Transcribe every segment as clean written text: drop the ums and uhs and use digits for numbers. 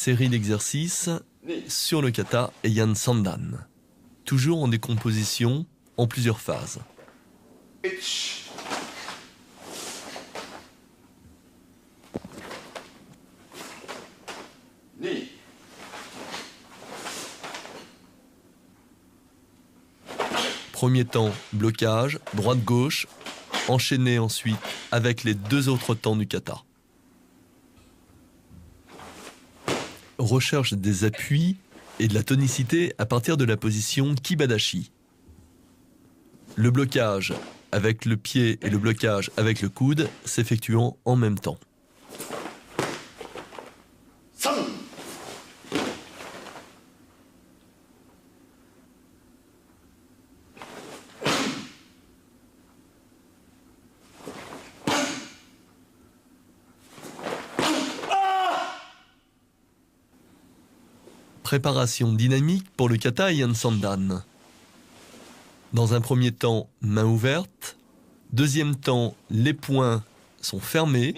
Série d'exercices sur le kata Heian Sandan. Toujours en décomposition, en plusieurs phases. Premier temps, blocage, droite-gauche, enchaîné ensuite avec les deux autres temps du kata. Recherche des appuis et de la tonicité à partir de la position Kibadashi. Le blocage avec le pied et le blocage avec le coude s'effectuant en même temps. Préparation dynamique pour le kata Heian Sandan. Dans un premier temps, main ouverte. Deuxième temps, les poings sont fermés.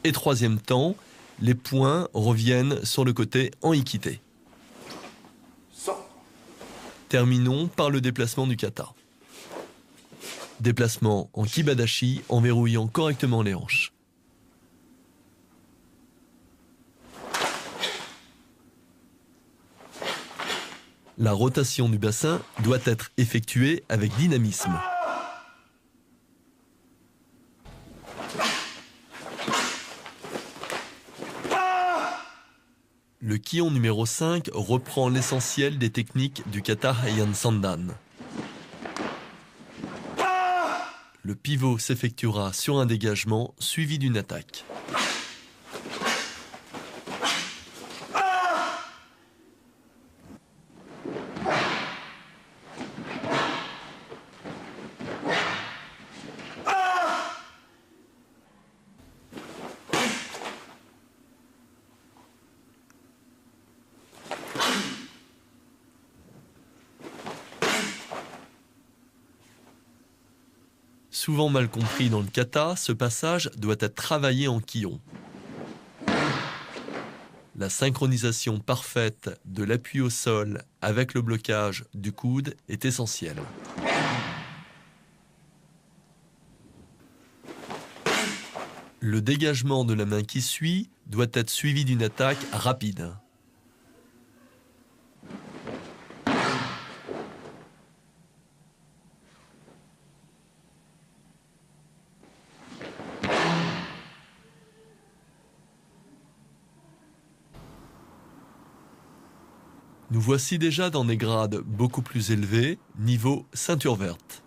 Et troisième temps, les poings reviennent sur le côté en ikité. Terminons par le déplacement du kata. Déplacement en kibadashi en verrouillant correctement les hanches. La rotation du bassin doit être effectuée avec dynamisme. Le Kion numéro 5 reprend l'essentiel des techniques du kata Heian Sandan. Le pivot s'effectuera sur un dégagement suivi d'une attaque. Souvent mal compris dans le kata, ce passage doit être travaillé en kion. La synchronisation parfaite de l'appui au sol avec le blocage du coude est essentielle. Le dégagement de la main qui suit doit être suivi d'une attaque rapide. Nous voici déjà dans des grades beaucoup plus élevés, niveau ceinture verte.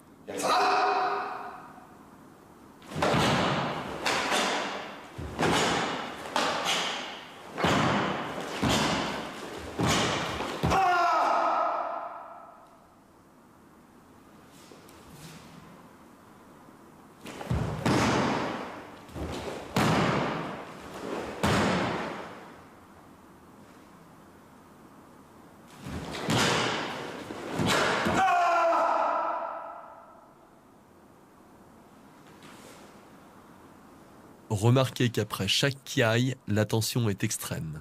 Remarquez qu'après chaque kiai, la tension est extrême.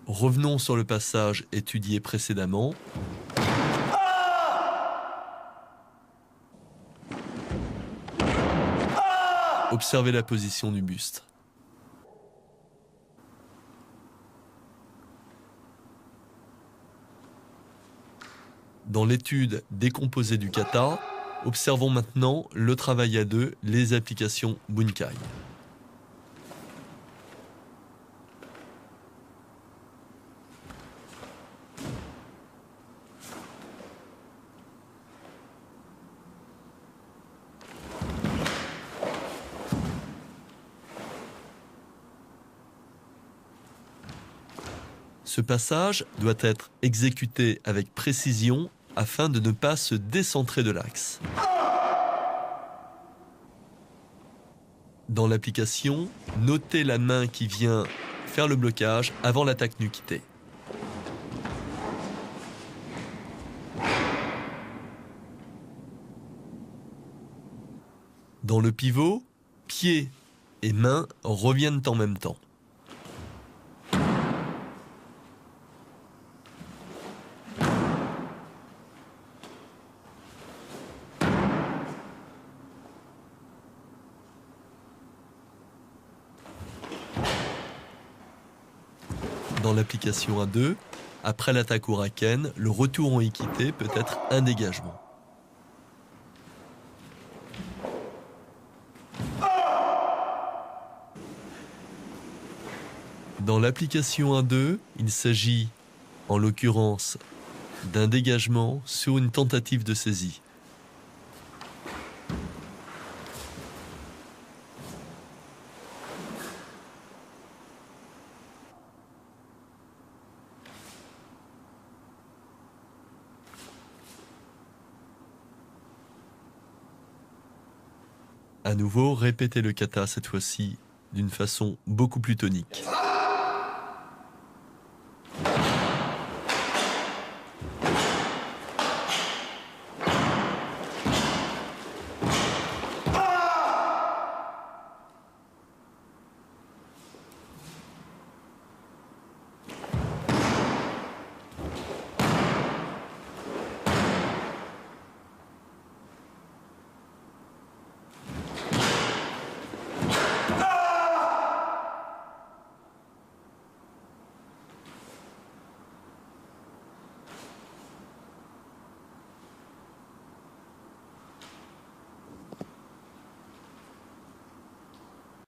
Revenons sur le passage étudié précédemment. Observez la position du buste. Dans l'étude décomposée du kata, observons maintenant le travail à deux, les applications bunkai. Ce passage doit être exécuté avec précision afin de ne pas se décentrer de l'axe. Dans l'application, notez la main qui vient faire le blocage avant l'attaque nukité. Dans le pivot, pieds et mains reviennent en même temps. Dans l'application 1-2, après l'attaque au raken, le retour en équité peut être un dégagement. Dans l'application 1-2, il s'agit, en l'occurrence, d'un dégagement sur une tentative de saisie. À nouveau, répétez le kata cette fois-ci d'une façon beaucoup plus tonique.